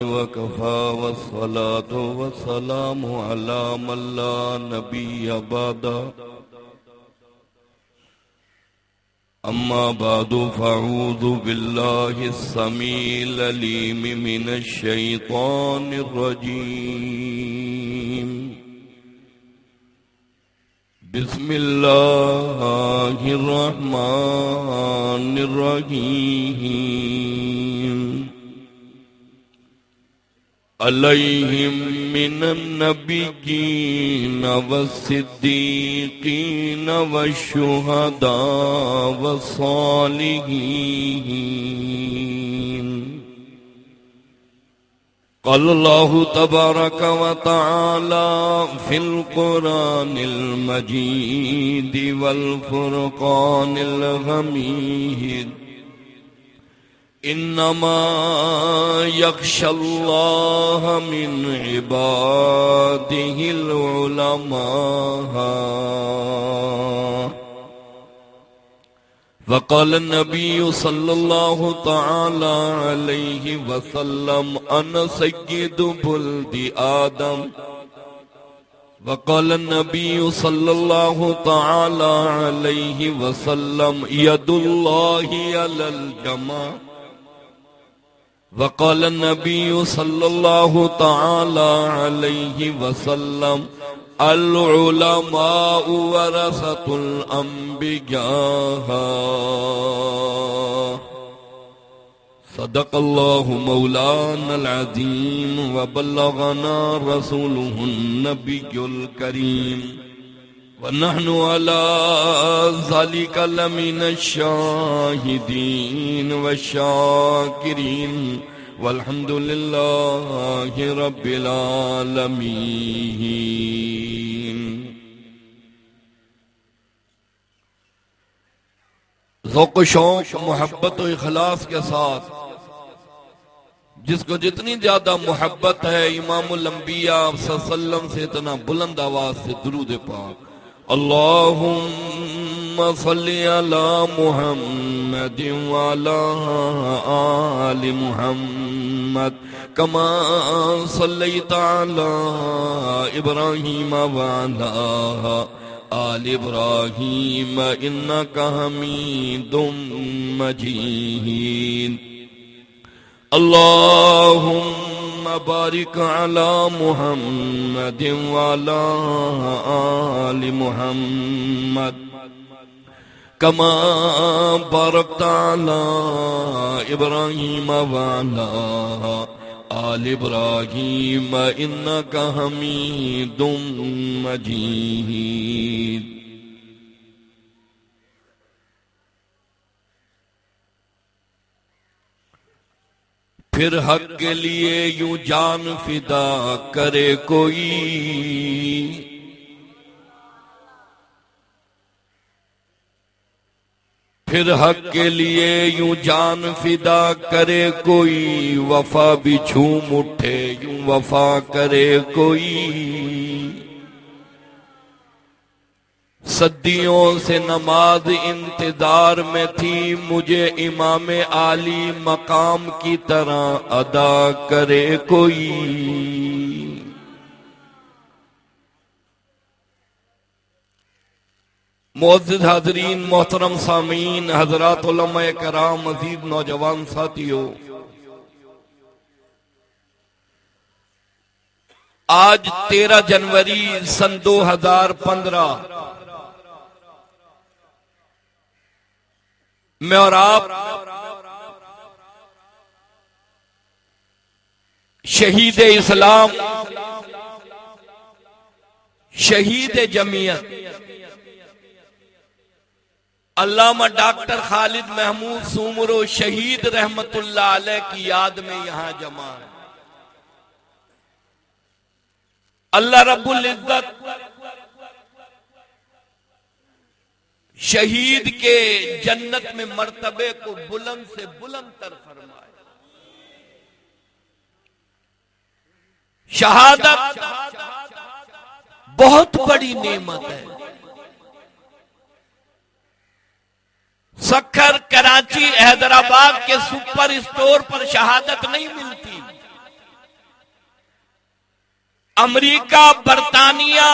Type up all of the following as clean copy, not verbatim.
وكفى والصلاة والسلام على من لا نبي بعده أما بعد فأعوذ بالله السميع العليم من الشيطان الرجيم بسم الله الرحمن الرحيم عليهم من النبيين والصديقين والشهداء والصالحين قال الله تبارك وتعالى في القرآن المجيد والفرقان الحميد إنما يخشى الله من عباده العلماء وقال النبي صلى الله تعالى عليه وسلم أنا سيد ولد آدم وقال النبي صلى الله تعالى عليه وسلم يد الله على الجماعة وقال النبي صلى الله تعالى عليه وسلم العلماء ورثة الأنبياء صدق الله مولانا العظيم وبلغنا رسوله النبي الكريم ونحن على ذلك لمن الشاهدين والشاكرين والحمد لله رب العالمين. ذوق و شوق، محبت و اخلاص کے ساتھ جس کو جتنی زیادہ محبت ہے امام الانبیاء صلی اللہ علیہ وسلم سے اتنا بلند آواز سے درود پاک اللہم صلی علی محمد وعلی آل محمد کما صلیت علی ابراہیم وعلی آل ابراہیم انکا حمید مجید. اللهم بارك على محمد وعلى آل محمد كما باركت على إبراهيم وعلى آل إبراهيم إنك حميد مجيد. پھر حق کے لیے یوں جان فدا کرے کوئی پھر حق کے لیے یوں جان فدا کرے کوئی وفا بھی جھوم اٹھے یوں وفا کرے کوئی صدیوں سے نماز انتظار میں تھی مجھے امام عالی مقام کی طرح ادا کرے کوئی. معزز حاضرین، محترم سامعین، حضرات علماء کرام، مزید نوجوان ساتھیو، آج 13 جنوری سن 2015 میں اور آپ شہید اسلام، شہید جمعیت علامہ ڈاکٹر خالد محمود سومرو شہید رحمت اللہ علیہ کی یاد میں یہاں جمع ہے. اللہ رب العزت شہید کے جنت میں مرتبے کو بلند سے بلند تر فرمائے. شہادت بہت بڑی نعمت ہے. سکھر، کراچی، حیدرآباد کے سپر اسٹور پر شہادت نہیں ملتی. امریکہ، برطانیہ،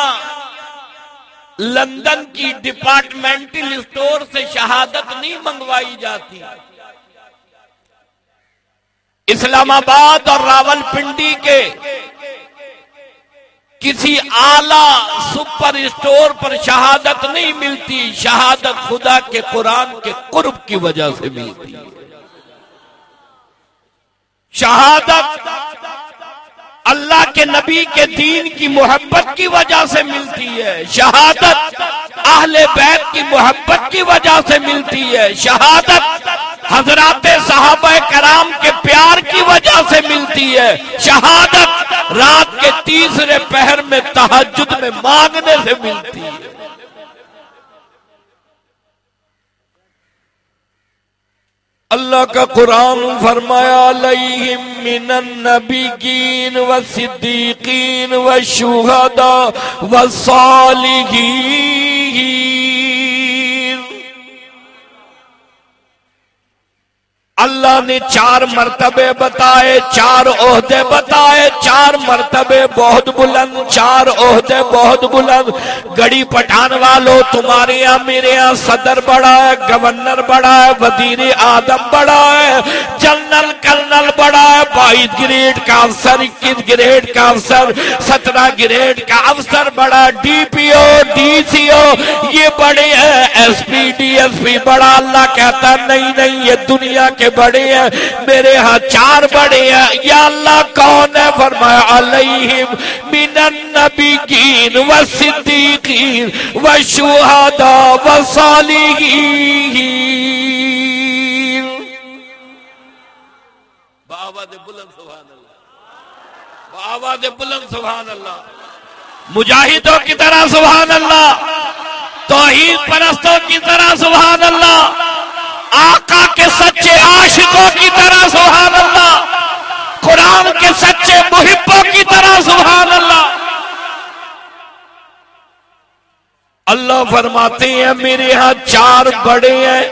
لندن کی ڈپارٹمنٹل اسٹور سے شہادت نہیں منگوائی جاتی، اسلام آباد اور راولپنڈی کے کسی اعلیٰ سپر اسٹور پر شہادت نہیں ملتی، شہادت خدا کے قرآن کے قرب کی وجہ سے ملتی ہے۔ شہادت اللہ کے نبی کے دین کی محبت کی وجہ سے ملتی ہے، شہادت اہل بیت کی محبت کی وجہ سے ملتی ہے، شہادت حضرات صحابہ کرام کے پیار کی وجہ سے ملتی ہے، شہادت رات کے تیسرے پہر میں تہجد میں مانگنے سے ملتی ہے۔ اللہ کا قرآن فرمایا علیہم من النبیین والصدیقین والشہداء والصالحین۔ اللہ نے 4 مرتبے بتائے، 4 عہدے بتائے، 4 مرتبے بہت بلند، 4 عہدے بہت بلند۔ گڑی پٹھان والوں، تمہارے یہاں میرے یہاں صدر بڑا ہے، گورنر بڑا ہے، وزیر اعظم بڑا ہے، جنرل کرنل بڑا ہے، 22 گریڈ کا افسر، 21 گریڈ کا افسر، 17 گریڈ کا افسر بڑا، ڈی پی او، ڈی سی او یہ بڑے ہیں، S P D S P بڑا۔ اللہ کہتا نہیں نہیں، یہ دنیا کے بڑے ہیں، میرے ہاں 4 بڑے ہیں۔ یا اللہ کون ہے؟ فرمایا علیہم من النبیین والصدیقین والشہداء والصالحین۔ بآواز بلند سبحان اللہ، بآواز بلند سبحان اللہ، مجاہدوں کی طرح سبحان اللہ، توحید پرستوں کی طرح سبحان اللہ، آقا کے سچے عاشقوں کی طرح سبحان اللہ، قرآن کے سچے محبوں کی طرح سبحان اللہ۔ اللہ فرماتے ہیں میرے ہاں 4 بڑے ہیں،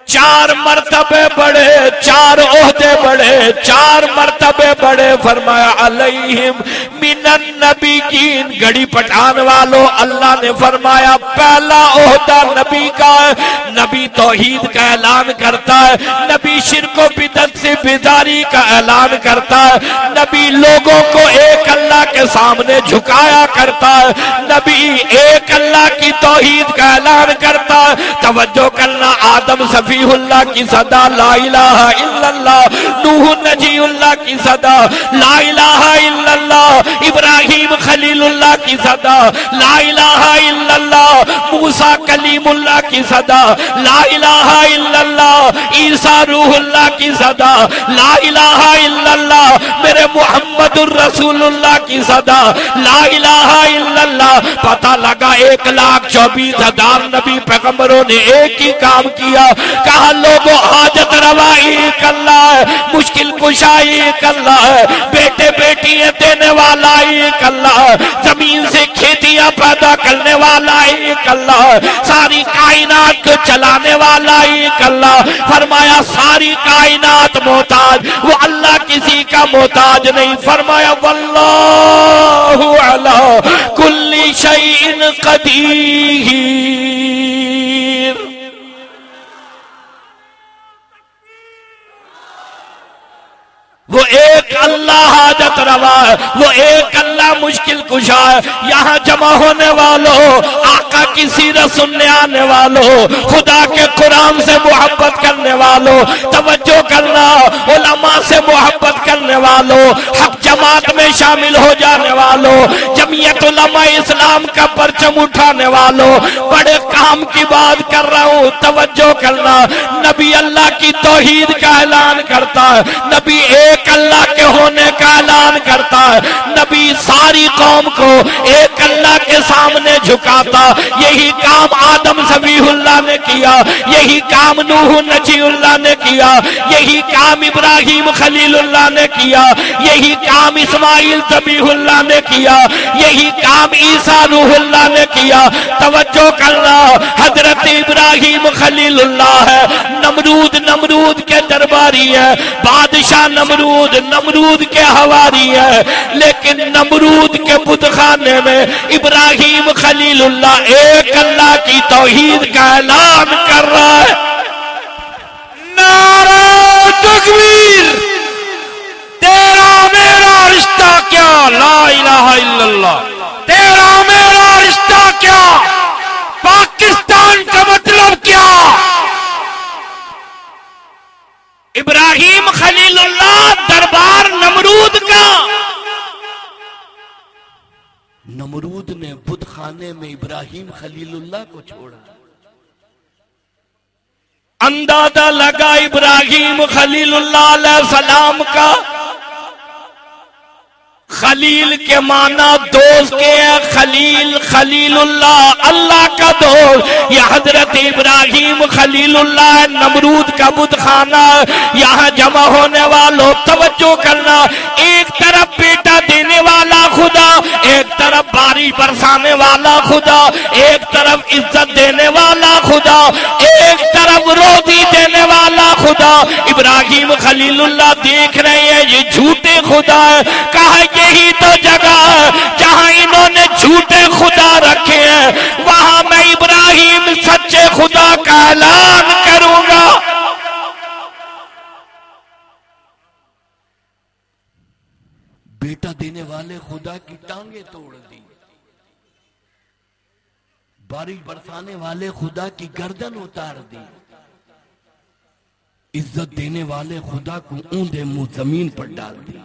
4 مرتبے بڑے، 4 عہدے بڑے، 4 مرتبے بڑے۔ فرمایا علیہم من النبیین، گڑی پٹھان والوں اللہ نے فرمایا پہلا عہدہ نبی کا ہے، نبی توحید کا اعلان کرتا ہے، نبی شرک و بدعت سے بیزاری کا اعلان کرتا ہے، نبی لوگوں کو ایک اللہ کے سامنے جھکایا کرتا ہے، نبی ایک اللہ کی توحید کا اعلان کرتا ہے۔ توجہ کرنا، آدم صفی اللہ کی صدا لا الہ الا اللہ، نوح نجی اللہ کی صدا لا الہ الا اللہ، ابراہیم خلیل اللہ کی صدا لا الہ الا اللہ، موسیٰ کلیم اللہ کی صدا لا الہ الا اللہ، عیسیٰ روح اللہ کی صدا لا الہ الا اللہ، میرے محمد الرسول اللہ کی صدا لا الہ الا اللہ۔ پتہ لگا 1,24,000 نبی پیغمبروں نے ایک ہی کام کیا، کہا لوگوں حاجت روا ایک اللہ ہے، مشکل کشا ایک اللہ ہے، بیٹے بیٹیاں دینے والا ایک اللہ ہے، زمین سے کھیتیاں پیدا کرنے والا ایک اللہ ہے، ساری کائنات کو چلانے والا ایک اللہ۔ فرمایا ساری کائنات محتاج، وہ اللہ کسی کا محتاج نہیں۔ فرمایا واللہ علی کل شیء قدیر۔ وہ ایک اللہ حاجت روا ہے، وہ ایک اللہ مشکل کشا ہے۔ یہاں جمع ہونے والوں، آقا کی سیرت سننے آنے والوں، خدا کے قرآن سے محبت کرنے والوں، توجہ کرنا، علماء سے محبت کرنے والوں، حق جماعت میں شامل ہو جانے والوں، جمعیت علماء اسلام کا پرچم اٹھانے والوں، بڑے کام کی بات کر رہا ہوں، توجہ کرنا۔ نبی اللہ کی توحید کا اعلان کرتا ہے، نبی ایک اللہ کے ہونے کا اعلان کرتا ہے، نبی ساری قوم کو ایک اللہ کے سامنے سامنے جھکاتا، یہی کام آدم ذبیح اللہ نے کیا، یہی کام نوح نجی اللہ نے کیا، یہی کام ابراہیم خلیل اللہ نے کیا، یہی کام اسماعیل ذبیح اللہ نے کیا، یہی کام عیسیٰ روح اللہ نے کیا۔ توجہ کرنا، حضرت ابراہیم خلیل اللہ ہے، نمرود کے درباری ہے، بادشاہ نمرود کے حواری ہے، لیکن نمرود کے بت خانے میں ابراہیم خلیل اللہ ایک اللہ کی توحید کا اعلان کر رہا ہے۔ نعرہ تکبیر! تیرا میرا رشتہ کیا؟ لا الہ الا اللہ! تیرا میرا رشتہ کیا؟ پاکستان کا مطلب کیا؟ ابراہیم خلیل اللہ دربار نمرود کا، نمرود نے بت خانے میں ابراہیم خلیل اللہ کو چھوڑا۔ اندازہ لگا ابراہیم خلیل اللہ علیہ السلام کا، خلیل کے معنی دوست کے ہیں، خلیل اللہ اللہ کا دوست۔ یہ حضرت ابراہیم خلیل اللہ نمرود کا بت خانہ، یہاں جمع ہونے والوں توجہ کرنا، ایک طرف بیٹا دینے والا خدا، ایک طرف باری برسانے والا خدا، ایک طرف عزت دینے والا خدا، ایک طرف روزی دینے والا خدا۔ ابراہیم خلیل اللہ دیکھ رہے ہیں یہ جھوٹے خدا ہے، کہا یہی تو جگہ ہے جہاں انہوں نے جھوٹے خدا رکھے ہیں، وہاں میں ابراہیم سچے خدا کا اعلان کروں گا۔ بیٹا دینے والے خدا کی ٹانگیں توڑ دی، بارش برسانے والے خدا کی گردن اتار دی، عزت دینے والے خدا کو اوندے منہ زمین پر ڈال دی۔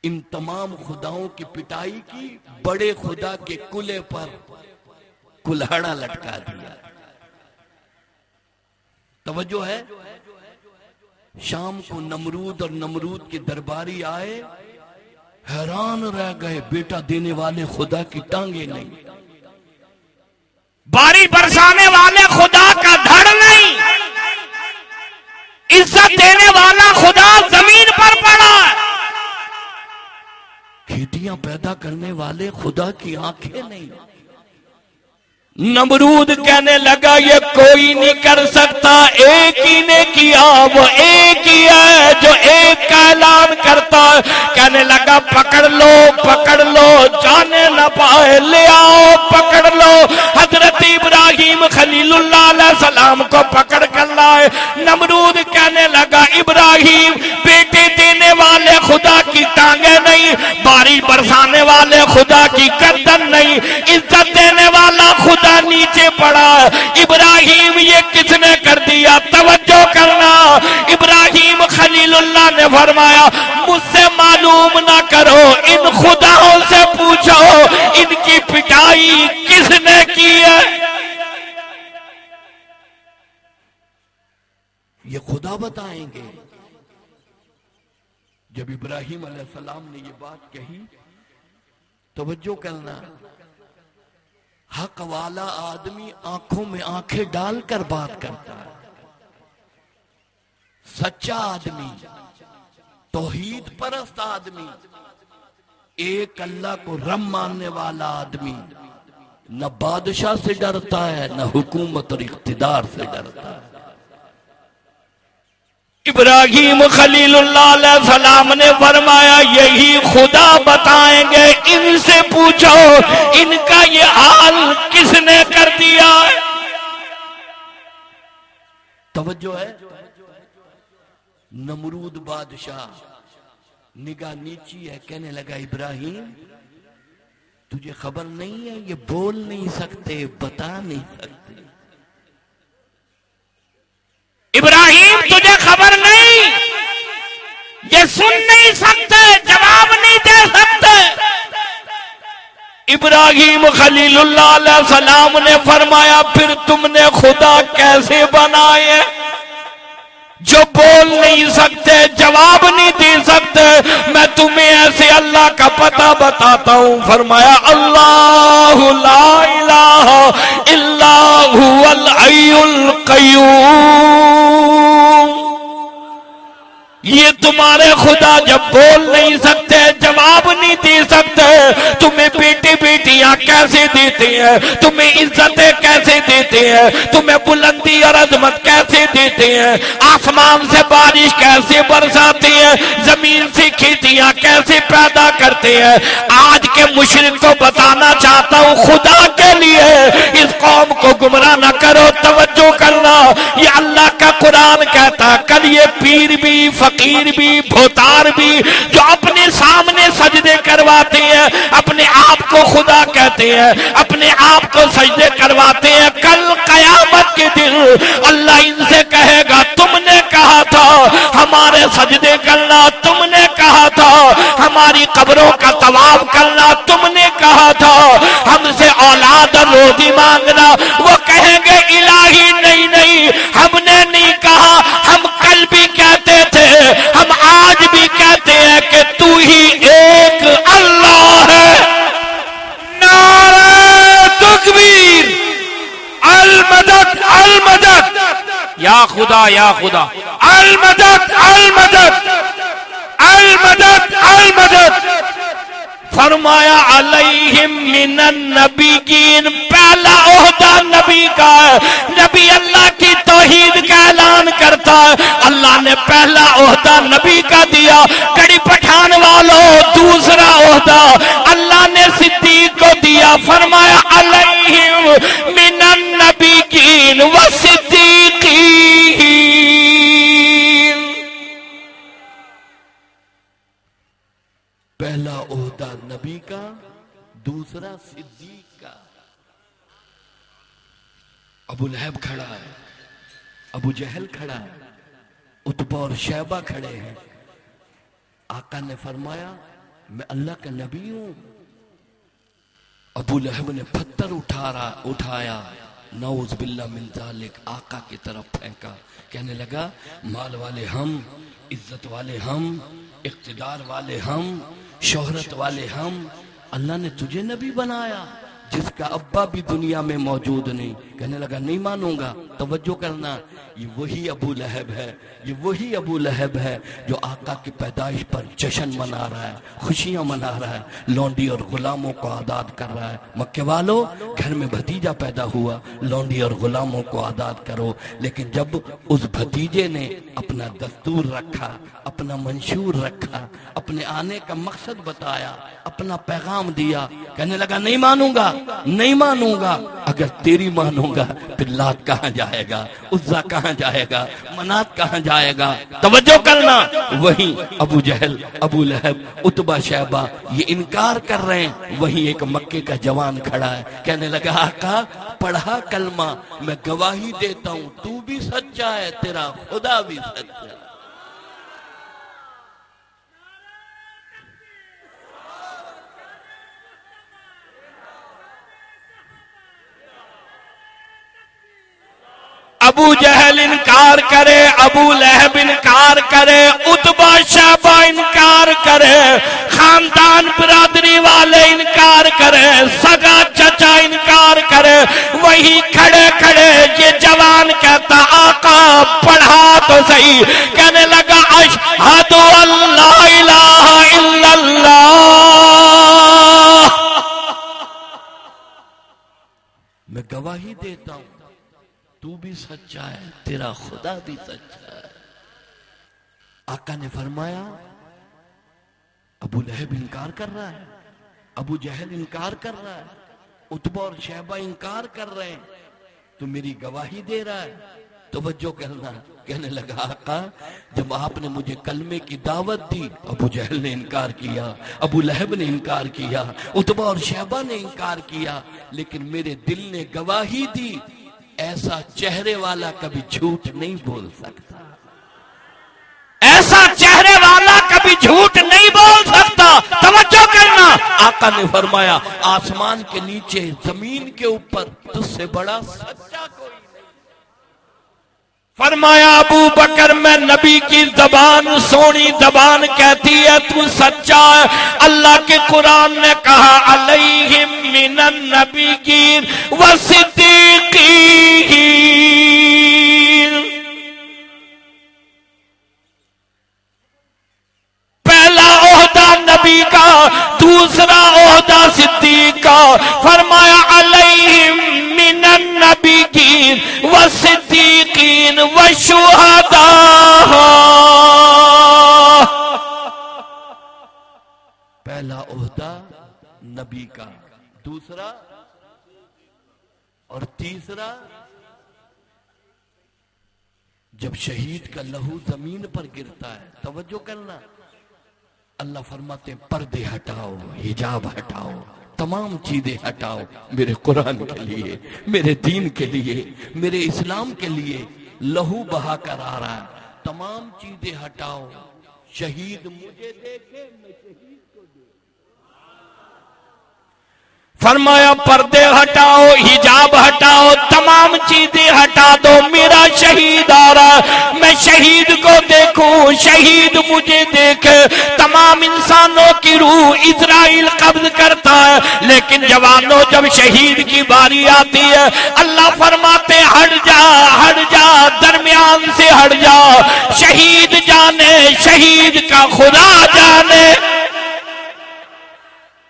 ان تمام خداؤں کی پٹائی کی، بڑے خدا کے کلے پر کلہڑا لٹکا دیا۔ توجہ ہے، شام کو نمرود اور نمرود کے درباری آئے، حیران رہ گئے، بیٹا دینے والے خدا کی ٹانگیں نہیں، باری برسانے والے خدا کا دھڑ نہیں، عزت دینے والا خدا زمین پر پڑا ہے، کھیتیاں پیدا کرنے والے خدا کی آنکھیں نہیں۔ نمرود کہنے لگا یہ کوئی نہیں کر سکتا، ایک ہی نے کیا، وہ ایک ہی ہے جو ایک کا اعلان کرتا ہے۔ کہنے لگا پکڑ لو جانے نہ پائے، لے آؤ پکڑ لو۔ حضرت ابراہیم خلیل اللہ علیہ السلام کو پکڑ کر لائے۔ نمرود کہنے لگا ابراہیم بیٹے دینے والے خدا کی ٹانگیں نہیں، باری برسانے والے خدا کی گردن نہیں، عزت دینے والا خدا نیچے پڑا۔ ابراہیم یہ کس نے کر دیا؟ توجہ کرنا، ابراہیم خلیل اللہ نے فرمایا مجھ سے معلوم نہ کرو، ان خداؤں سے پوچھو ان کی پٹائی کس نے کی ہے۔ یہ خدا بتائیں گے۔ جب ابراہیم علیہ السلام نے یہ بات کہی، توجہ کرنا، حق والا آدمی آنکھوں میں آنکھیں ڈال کر بات کرتا ہے، سچا آدمی، توحید پرست آدمی، ایک اللہ کو رب ماننے والا آدمی نہ بادشاہ سے ڈرتا ہے نہ حکومت اور اقتدار سے ڈرتا ہے۔ ابراہیم خلیل اللہ علیہ السلام نے فرمایا یہی خدا بتائیں گے، ان سے پوچھو ان کا یہ حال کس نے کر دیا ہے۔ توجہ ہے، نمرود بادشاہ نگاہ نیچی ہے، کہنے لگا ابراہیم تجھے خبر نہیں ہے، یہ بول نہیں سکتے، بتا نہیں سکتے۔ ابراہیم تجھے خبر نہیں، یہ سن نہیں سکتے، جواب نہیں دے سکتے۔ ابراہیم خلیل اللہ علیہ السلام نے فرمایا پھر تم نے خدا کیسے بنائے جو بول نہیں سکتے، جواب نہیں دے سکتے؟ میں تمہیں ایسے اللہ کا پتہ بتاتا ہوں۔ فرمایا اللہ لا الہ الا هو الحی القیوم۔ یہ تمہارے خدا جب بول نہیں سکتے، جواب نہیں دے سکتے، تمہیں بیٹے بیٹیاں کیسے دیتے ہیں، تمہیں عزتیں کیسے دیتے ہیں، تمہیں بلندی اور عظمت کیسے دیتے ہیں، آسمان سے بارش کیسے برساتے ہیں، زمین سے کھیتیاں کیسے پیدا کرتے ہیں۔ آج کے مشرک کو بتانا چاہتا ہوں، خدا کے لیے اس قوم کو گمراہ نہ کرو، توجہ کرنا، یہ اللہ کا قرآن کہتا ہے کل یہ پیر بھی، فقیر بھی، بھوتار بھی جو اپنے سامنے سجدے کرواتے ہیں، اپنے آپ کو خدا کہتے ہیں، اپنے آپ کو سجدے کرواتے ہیں، کل قیامت کے دن اللہ ان سے کہے گا تم نے کہا تھا ہمارے سجدے کرنا، تم نے کہا تھا ہماری قبروں کا طواف کرنا، تم نے کہا تھا ہم سے اولاد اور روزی مانگنا۔ وہ کہیں گے الہی نہیں نہیں، ہم نے نہیں کہا، ہم کل بھی کہتے تھے، ہم آج بھی کہتے ہیں کہ تو ہی ایک اللہ ہے۔ نعرہ تکبیر، المدد المدد، یا خدا یا خدا، المدد المدد المدد المدد۔ فرمایا علیہم من النبیین، پہلا عہدہ نبی کا ہے، نبی اللہ کی توحید کا اعلان کرتا ہے، اللہ نے پہلا عہدہ نبی کا دیا۔ کڑی پٹھان والوں دوسرا عہدہ اللہ نے صدیق کو دیا، فرمایا علیہم من النبیین والصدیقین۔ پہلا عہدہ نبی کا، دوسرا صدیق کا۔ ابو لہب کھڑا ہے، ابو جہل کھڑا ہے، عتبہ اور شیبہ کھڑے ہیں۔ آقا نے فرمایا میں اللہ کا نبی ہوں۔ ابو لہب نے پتھر اٹھایا، نعوذ باللہ من ذالک، آقا کی طرف پھینکا، کہنے لگا مال والے ہم، عزت والے ہم، اقتدار والے ہم، شہرت والے ہم، اللہ نے تجھے نبی بنایا جس کا ابا بھی دنیا میں موجود نہیں۔ کہنے لگا نہیں مانوں گا۔ توجہ کرنا، یہ وہی ابو لہب ہے، یہ وہی ابو لہب ہے جو آقا کی پیدائش پر جشن منا رہا ہے، خوشیاں منا رہا ہے، لونڈی اور غلاموں کو آزاد کر رہا ہے۔ مکے والو، گھر میں بھتیجا پیدا ہوا، لونڈی اور غلاموں کو آزاد کرو۔ لیکن جب اس بھتیجے نے اپنا دستور رکھا، اپنا منشور رکھا، اپنے آنے کا مقصد بتایا، اپنا پیغام دیا، کہنے لگا نہیں مانوں گا، نہیں مانوں گا۔ اگر تیری مانوں گا پھر لات کہاں جائے گا، عزا کہاں جائے گا، منات کہاں جائے گا۔ توجہ کرنا، وہیں ابو جہل، ابو لہب، عتبہ شیبہ یہ انکار کر رہے ہیں، وہیں ایک مکے کا جوان کھڑا ہے، کہنے لگا آقا پڑھا کلمہ، میں گواہی دیتا ہوں تو بھی سچا ہے، تیرا خدا بھی سچا ہے۔ ابو جہل انکار کرے، ابو لہب انکار کرے، عتبہ شیبہ انکار کرے، خاندان برادری والے انکار کرے، سگا چچا انکار کرے، وہی کھڑے کھڑے یہ جوان کہتا آقا پڑھا تو صحیح، کہنے لگا اشہد ان لا الہ الا اللہ، میں گواہی دیتا ہوں تو بھی سچا ہے، تیرا خدا بھی سچا ہے۔ آقا نے فرمایا ابو لہب انکار کر رہا ہے، ابو جہل انکار کر رہا ہے، عتبہ اور شیبہ انکار کر رہے ہیں، تو میری گواہی دے رہا ہے۔ توجہ کرنا، کہنے لگا آقا جب آپ نے مجھے کلمے کی دعوت دی، ابو جہل نے انکار کیا، ابو لہب نے انکار کیا، عتبہ اور شیبہ نے انکار کیا، لیکن میرے دل نے گواہی دی، ایسا چہرے والا کبھی جھوٹ نہیں بول سکتا، ایسا چہرے والا کبھی جھوٹ نہیں بول سکتا۔ توجہ کرنا، آقا نے فرمایا آسمان کے نیچے، زمین کے اوپر تجھ سے بڑا سچا کوئی نہیں۔ فرمایا ابو بکر میں نبی کی زبان سونی زبان کہتی ہے تو سچا ہے۔ اللہ کے قرآن نے کہا علیہم من النبیین والصدیقین. پہلا عہدہ نبی کا، دوسرا عہدہ صدیق کا. فرمایا علیہم من النبیین والصدیقین والشہداء. پہلا عہدہ نبی کا، دوسرا اور تیسرا جب شہید کا لہو زمین پر گرتا ہے، توجہ کرنا، اللہ فرماتے ہیں پردے ہٹاؤ، حجاب ہٹاؤ، تمام چیزیں ہٹاؤ میرے قرآن کے لیے، میرے دین کے لیے، میرے اسلام کے لیے. لہو بہا کر آ رہا ہے، تمام چیزیں ہٹاؤ. شہید مجھے دیکھے، میں شہید کو دیکھ. فرمایا پردے ہٹاؤ، حجاب ہٹاؤ، تمام چیزیں ہٹا دو، میرا شہید آ رہا ہے، میں شہید کو دیکھوں، شہید مجھے دیکھے. تمام انسانوں کی روح اسرائیل قبض کرتا ہے، لیکن جوانوں جب شہید کی باری آتی ہے اللہ فرماتے ہٹ جا، ہٹ جا، درمیان سے ہٹ جا. شہید جانے، شہید کا خدا جانے.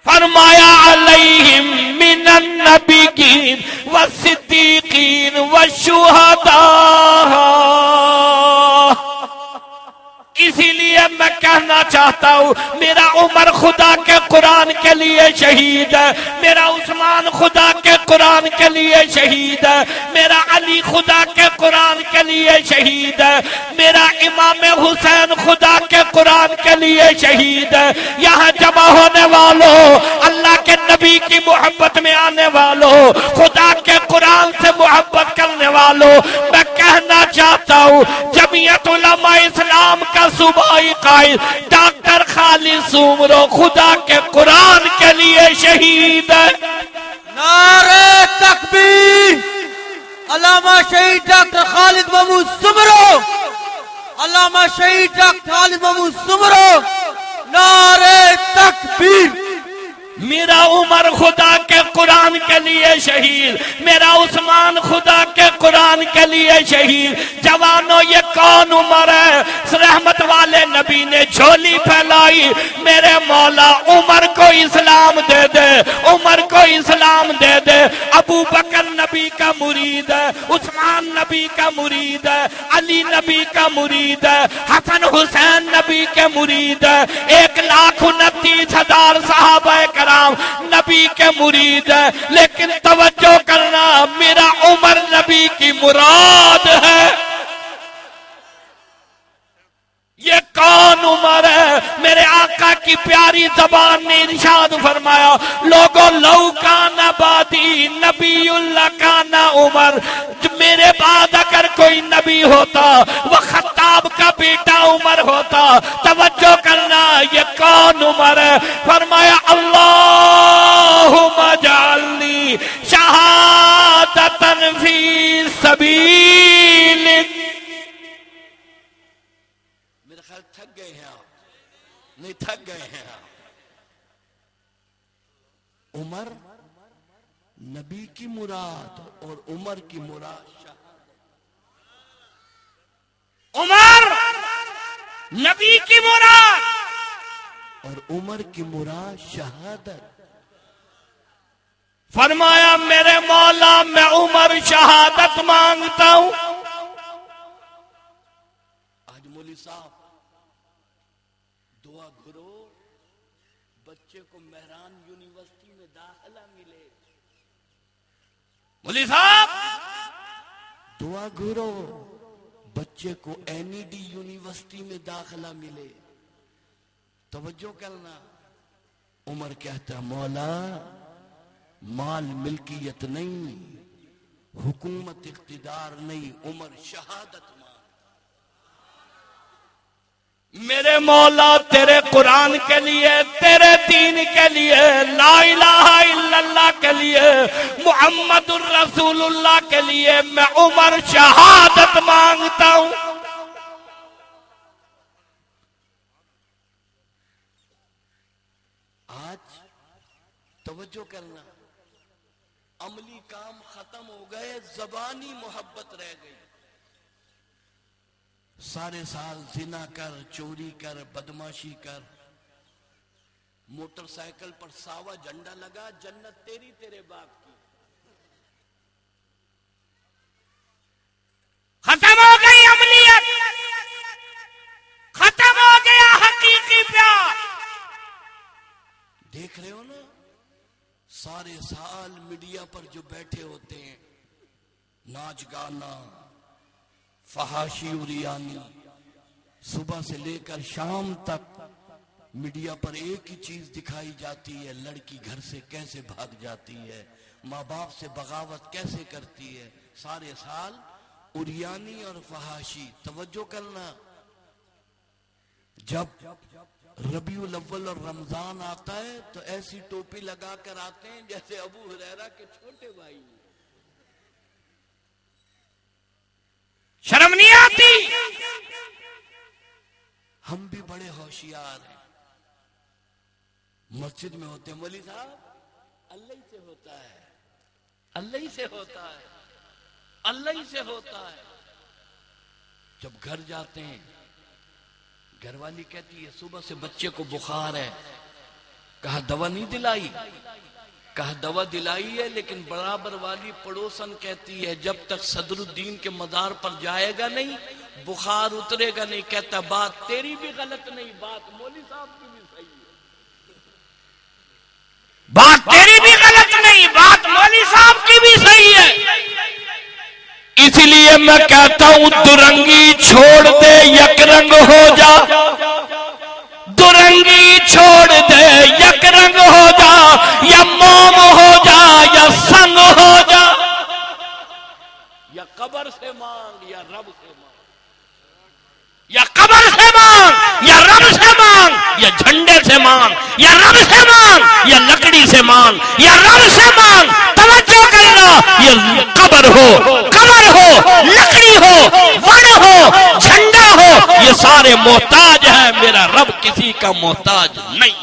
فرمایا علیہم من النبیین والصدیقین والشہداء. اسی لیے میں کہنا چاہتا ہوں میرا عمر خدا کے قرآن کے لیے شہید ہے، میرا عثمان خدا کے قرآن کے لیے شہید ہے، میرا علی خدا کے قرآن کے لیے شہید ہے، میرا امام حسین خدا کے قرآن کے لیے شہید ہے. یہاں جمع ہونے والوں، اللہ کے نبی کی محبت میں آنے والوں، خدا کے قرآن سے محبت کرنے والوں، میں کہنا چاہتا ہوں جمعیت علماء اسلام کا صوبائی قائد ڈاکٹر خالد عمرو خدا کے قرآن کے لیے شہید ہے. نعرہ تکبیر. علامہ شہید ڈاکٹر خالد محمود عمرو، علامہ شہید ڈاکٹر خالد محمود عمرو. نعرہ تکبیر. میرا عمر خدا کے قرآن کے لیے شہید، میرا عثمان خدا کے قرآن کے لیے شہید. جوانوں یہ کون عمر ہے؟ رحمت والے نبی نے جھولی پھیلائی، میرے مولا عمر کو اسلام دے دے، عمر کو اسلام دے دے. ابو بکر نبی کا مرید ہے، عثمان نبی کا مرید ہے، علی نبی کا مرید ہے، حسن حسین نبی کے مرید ہے. 1,29,000 صحابہ کرام نبی کے مرید ہے. لیکن توجہ کرنا، میرا عمر نبی کی مراد ہے. یہ کون عمر ہے؟ میرے آقا کی پیاری زبان نے ارشاد فرمایا لوگوں لو کان بعدی نبی اللہ کان عمر. میرے بعد اگر کوئی نبی ہوتا وہ خطاب کا بیٹا عمر ہوتا. توجہ کرنا، یہ کون عمر ہے؟ فرمایا اللہم اجعلنی شہادۃ فی سبیلک. تھک گئے ہیں آپ؟ نہیں تھک گئے ہیں آپ؟ عمر نبی کی مراد اور عمر کی مراد شہادت. عمر نبی کی مراد اور عمر کی مراد شہادت. فرمایا میرے مولا میں عمر شہادت مانگتا ہوں. آج مولوی صاحب دعا گھرو بچے کو مہران یونیورسٹی میں داخلہ ملے. مولوی صاحب دعا گھرو بچے کو این ای ڈی یونیورسٹی میں داخلہ ملے. توجہ کرنا. عمر کہتا مولا مال ملکیت نہیں، حکومت اقتدار نہیں، عمر شہادت مان. میرے مولا تیرے قرآن کے لیے، تیرے دین کے لیے، لا الہ الا اللہ کے لیے، محمد الرسول اللہ کے لیے میں عمر شہادت مانگتا ہوں. آج توجہ کرنا، عملی کام ختم ہو گئے، زبانی محبت رہ گئی۔ سارے سال زنا کر، چوری کر، بدماشی کر، موٹر سائیکل پر ساوا جھنڈا لگا، جنت تیری تیرے باپ کی۔ ختم ہو گئی عملیت، ختم ہو گیا حقیقی پیار۔ دیکھ رہے ہو نا، سارے سال میڈیا پر جو بیٹھے ہوتے ہیں، ناچ گانا، فحاشی اریانی، صبح سے لے کر شام تک میڈیا پر ایک ہی چیز دکھائی جاتی ہے، لڑکی گھر سے کیسے بھاگ جاتی ہے، ماں باپ سے بغاوت کیسے کرتی ہے، سارے سال اریانی اور فحاشی۔ توجہ کرنا، جب ربیع الاول اور رمضان آتا ہے تو ایسی ٹوپی لگا کر آتے ہیں جیسے ابو ہریرہ کے چھوٹے بھائی۔ شرم نہیں آتی؟ ہم بھی بڑے ہوشیار ہیں، مسجد میں ہوتے ہیں، مولوی صاحب اللہ ہی سے ہوتا ہے، اللہ ہی سے ہوتا ہے، اللہ ہی سے ہوتا ہے۔ جب گھر جاتے ہیں، گھر والی کہتی ہے صبح سے بچے کو بخار ہے، کہا دوا نہیں دلائی، کہا دوا دلائی ہے، لیکن برابر والی پڑوسن کہتی ہے جب تک صدر الدین کے مزار پر جائے گا نہیں بخار اترے گا نہیں۔ کہتا بات تیری بھی غلط نہیں، بات مولوی صاحب کی بھی صحیح ہے۔ بات تیری بھی غلط نہیں، بات مولوی صاحب کی بھی صحیح ہے۔ اس لیے میں کہتا ہوں درنگی چھوڑ دے، یک رنگ ہو جا، درنگی چھوڑ دے، یک رنگ ہو جا، یا موم ہو جا یا سنگ ہو جا، یا قبر سے مانگ یا رب سے مانگ، یا قبر سے مانگ یا رب سے مانگ، یا جھنڈے سے مانگ یا رب سے مانگ، یا لکڑی سے مانگ یا رب سے مانگ۔ توجہ کرنا، یہ قبر ہو، قبر ہو، لکڑی ہو، ون ہو، جھنڈا ہو، یہ سارے محتاج ہیں، میرا رب کسی کا محتاج نہیں۔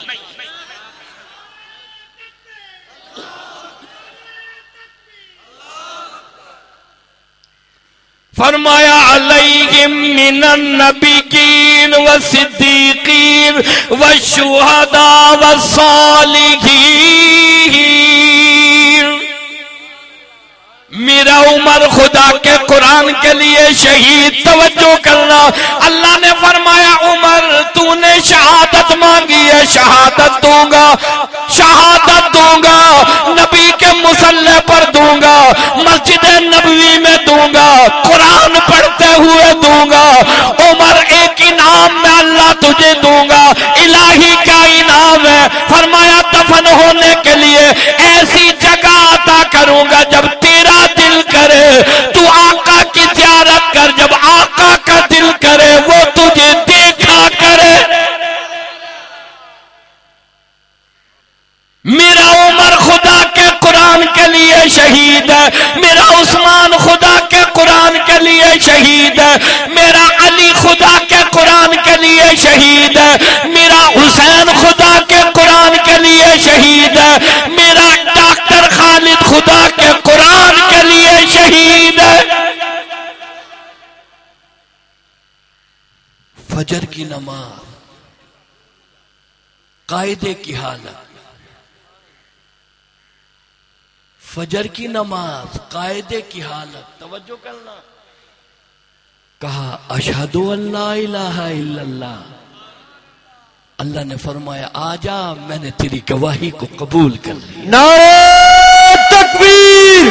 فرمایا علیہم من النبیین والصدیقین والشہداء والصالحین۔ میرا عمر خدا کے قرآن کے لیے شہید۔ توجہ کرنا، اللہ نے فرمایا عمر تو نے شہادت مانگی ہے، شہادت دوں گا، شہادت دوں گا، نبی کے مصلی پر دوں گا، مسجد نبوی میں دوں گا، قرآن پڑھتے ہوئے دوں گا۔ عمر ایک انعام میں اللہ تجھے دوں گا، الہی کا انعام ہے۔ فرمایا دفن ہونے کے لیے ایسی جگہ عطا کروں گا جب تیرا دل کرے تو آقا کی زیارت کر، جب آقا کا دل کرے وہ تجھے دیکھا کرے۔ میرا عمر خدا کے قرآن کے لیے شہید ہے، میرا عثمان خدا کے قرآن کے لیے شہید ہے، میرا علی خدا کے قرآن کے لیے شہید ہے، میرا حسین خدا کے قرآن کے لیے شہید ہے، میرا ڈاکٹر خالد خدا کے قرآن کے لیے شہید ہے۔ فجر کی نماز قاعدے کی حالت، فجر کی نماز قاعدے کی حالت۔ توجہ کرنا، کہا اشہد ان لا الہ الا اللہ، اللہ نے فرمایا آجا میں نے تیری گواہی کو قبول کر لیا۔ نعرہ تکبیر!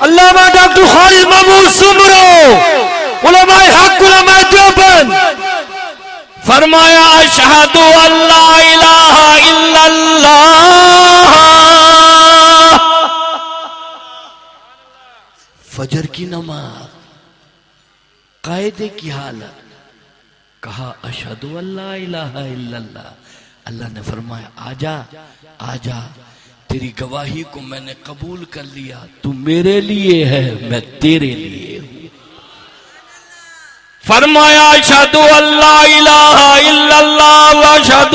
علامہ ڈاکٹر خالد محمود سمرو، علماء حق، علماء دیوبند۔ فرمایا اشہد ان لا الہ الا اللہ۔ فجر کی نماز قاعدے کی حالت، کہا اشہد ان لا الہ الا اللہ، اللہ نے فرمایا آجا آجا تیری گواہی کو میں نے قبول کر لیا، تو میرے لیے ہے میں تیرے لیے ہوں۔ فرمایا اشہد ان لا الہ الا اللہ واشہد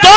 2